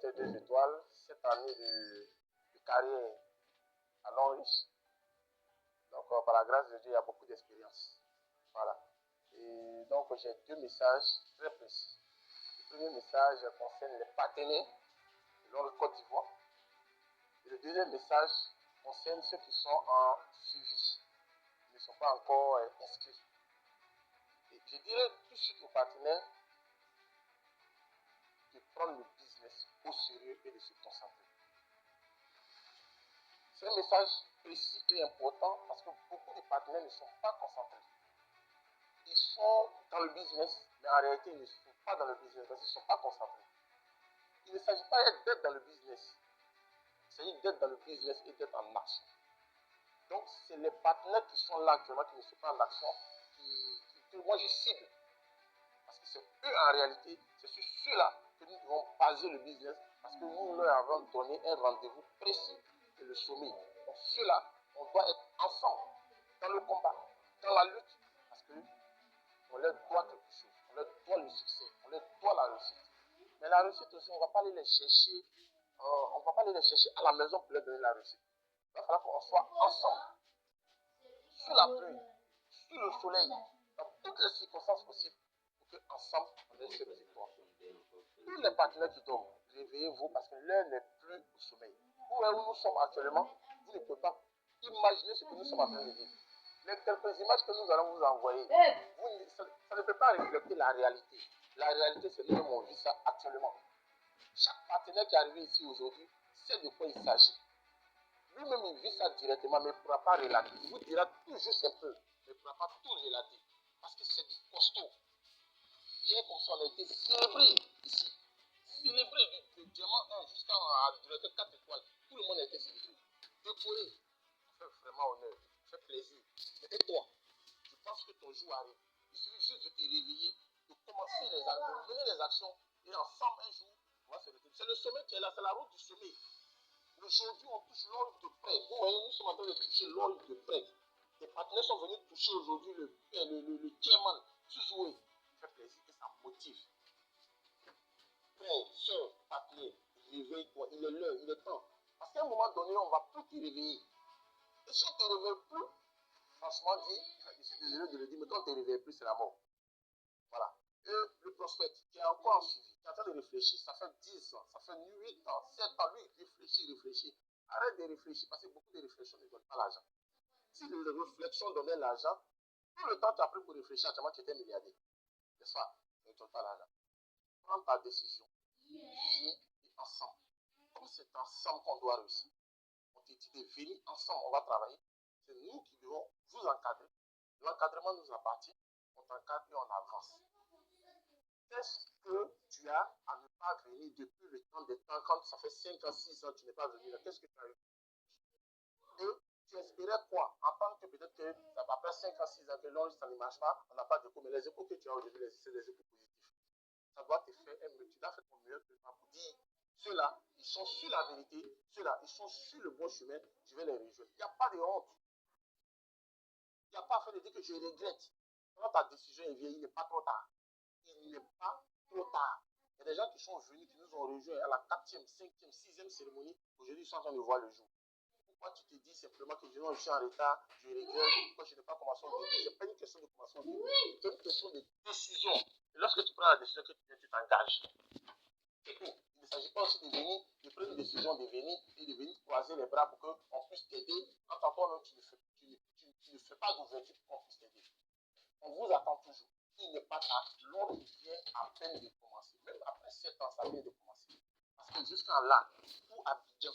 directeur 2 étoiles, 7 années de carrière à Longriche. Donc, par la grâce de Dieu, il y a beaucoup d'expérience. Voilà. Et donc, j'ai 2 messages très précis. Le premier message concerne les partenaires dans le Côte d'Ivoire. Et le deuxième message concerne ceux qui sont en suivi, qui ne sont pas encore inscrits. Et je dirais tout de suite aux partenaires de prendre le business au sérieux et de se concentrer. C'est un message précis et important parce que beaucoup de partenaires ne sont pas concentrés. Ils sont dans le business, mais en réalité, ils ne sont pas dans le business parce qu'ils ne sont pas concentrés. Il ne s'agit pas d'être dans le business. Il s'agit d'être dans le business et d'être en action. Donc, c'est les partenaires qui sont là actuellement, qui ne sont pas en action, que moi je cible. Parce que c'est eux en réalité, c'est sur ceux-là que nous devons baser le business, parce que nous leur avons donné un rendez-vous précis de le sommet. Donc, ceux-là, on doit être ensemble dans le combat, dans la lutte, parce qu'on leur doit quelque chose, on leur doit le succès, on leur doit la réussite. Mais la réussite aussi, on ne va pas aller les chercher, à la maison pour leur donner la réussite. Il va falloir qu'on soit ensemble, sous la pluie, sous le soleil, dans toutes les circonstances possibles, pour qu'ensemble, on ait cette victoire. Tous les partenaires qui dorment, réveillez-vous parce que l'heure n'est plus au sommeil. Où nous sommes actuellement, vous ne pouvez pas imaginer ce que nous sommes en train de vivre. Les quelques images que nous allons vous envoyer, ça ne peut pas refléter la réalité. La réalité, c'est nous-mêmes, on vit ça actuellement. Chaque partenaire qui est arrivé ici aujourd'hui sait de quoi il s'agit. Lui-même, il vit ça directement, mais il ne pourra pas relater. Il vous dira tout juste un peu, mais il ne pourra pas tout relater. Parce que c'est du costaud. Hier, comme ça, on a été célébré ici. Célébré du diamant 1 jusqu'à directeur 4 étoiles. Tout le monde a été célébré. Décoré. Ça fait vraiment honneur. Ça fait plaisir. Et toi, je pense que ton jour arrive. Il suffit juste de te réveiller, de commencer les actions, de mener les actions, et ensemble, un jour, on va se retrouver. C'est le sommet qui est là, c'est la route du sommet. Aujourd'hui, on touche l'or de près. Vous voyez, nous sommes en train de toucher l'or de près. Les partenaires sont venus toucher aujourd'hui le chairman, Suzoué. Ça fait plaisir et ça motive. Frère, soeur, partenaire, réveille-toi. Il est l'heure, il est temps. Parce qu'à un moment donné, on ne va plus te réveiller. Et si on ne te réveille plus, franchement dit, je suis désolé de le dire, mais quand on ne te réveille plus, c'est la mort. Voilà. Et le prospect qui est encore en suivi, qui est en train de réfléchir, ça fait 10 ans, ça fait 8 ans, 7 ans, lui, il réfléchit. Arrête de réfléchir, parce que beaucoup de réflexions ne donnent pas l'argent. Si les réflexions donnaient l'argent, tout le temps que tu as pris pour réfléchir, actuellement, tu étais milliardaire. N'est-ce pas? Ça ne donne pas l'argent. Prends ta décision. Viens et ensemble. Comme c'est ensemble qu'on doit réussir. On te dit de venir ensemble, on va travailler. C'est nous qui devons vous encadrer. L'encadrement nous appartient. On t'encadre et on avance. Qu'est-ce que tu as à ne pas venir depuis le temps des temps, quand ça fait 5 ans, 6 ans, tu n'es pas venu là? Qu'est-ce que tu as eu? Et tu espérais quoi? En tant que peut-être que après 5 ans, 6 ans, que l'ange, ça ne marche pas, on n'a pas de coup, mais les échos que tu as aujourd'hui, c'est des échos positifs. Ça doit te faire un mieux. Tu dois faire ton mieux pour dire, ceux-là, ils sont sur la vérité, ceux-là, ils sont sur le bon chemin, je vais les rejoindre. Il n'y a pas de honte. Il n'y a pas à faire de dire que je regrette. Quand ta décision est vieille, il n'est pas trop tard. Il n'est pas trop tard. Il y a des gens qui sont venus, qui nous ont rejoints à la 4e, 5e, 6e cérémonie. Aujourd'hui, ils sont en train de voir le jour. Pourquoi tu te dis simplement que je suis en retard, je regrette, pourquoi je n'ai pas commencé au début? Ce n'est pas une question de commencer au début. C'est une question de décision. Et lorsque tu prends la décision que tu t'engages. C'est tout. Il ne s'agit pas aussi de venir, de prendre une décision, de venir et de venir croiser les bras pour qu'on puisse t'aider. Quand toi-même tu ne fais pas d'ouverture pour qu'on puisse t'aider. On vous attend toujours. Il n'est pas tard. L'on vient à peine de commencer. Même après 7 ans, ça vient de commencer. Parce que jusqu'à là, tout Abidjan,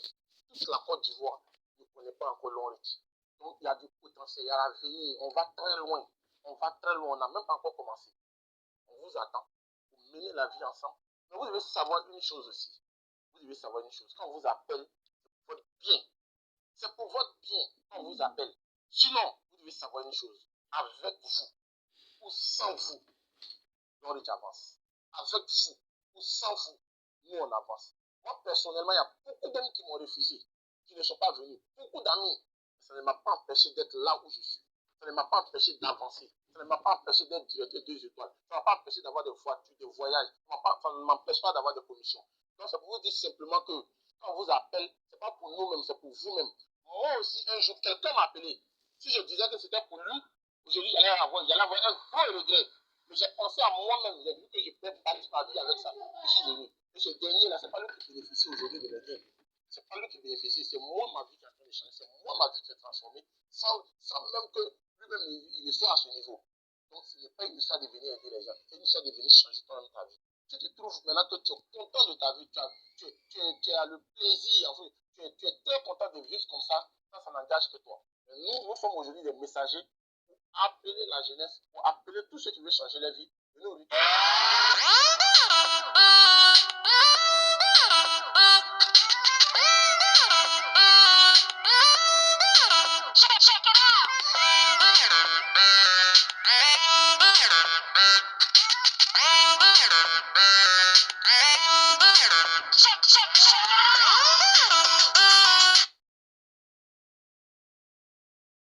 toute la Côte d'Ivoire ne connaît pas encore Longriche. Donc il y a du potentiel, il y a l'avenir. On va très loin. On va très loin. On n'a même pas encore commencé. On vous attend pour mener la vie ensemble. Mais vous devez savoir une chose aussi. Vous devez savoir une chose. Quand on vous appelle, c'est pour votre bien. C'est pour votre bien qu'on vous appelle. Sinon, vous devez savoir une chose. Avec vous ou sans vous, Longriche avance. Avec vous ou sans vous, nous on avance. Moi personnellement, il y a beaucoup d'amis qui m'ont refusé, qui ne sont pas venus. Beaucoup d'amis. Ça ne m'a pas empêché d'être là où je suis. Ça ne m'a pas empêché d'avancer. Ça ne m'a pas empêché d'être directeur 2 étoiles. Ça ne m'a pas empêché d'avoir des voitures, des voyages. Ça ne m'empêche pas d'avoir des commissions. Donc, c'est pour vous dire simplement que quand on vous appelle, ce n'est pas pour nous-mêmes, c'est pour vous-même. Moi aussi, un jour, quelqu'un m'a appelé. Si je disais que c'était pour lui, aujourd'hui, il allait avoir un gros regret. Mais j'ai pensé à moi-même, j'ai vu que je peux bâtir ma vie avec ça. Je suis venu. Et ce dernier-là, ce n'est pas lui qui bénéficie aujourd'hui de l'aider. Ce n'est pas lui qui bénéficie, c'est moi ma vie qui est en train de changer, c'est moi ma vie qui est transformée, sans même que lui-même il soit à ce niveau. Donc ce n'est pas une histoire de venir aider les gens, c'est une histoire de venir changer toi-même ta vie. Tu te trouves maintenant que tu es content de ta vie, tu as le plaisir, enfin, tu es très content de vivre comme ça n'engage que toi. Mais nous sommes aujourd'hui des messagers pour appeler la jeunesse, pour appeler tous ceux qui veulent changer leur vie. Nous,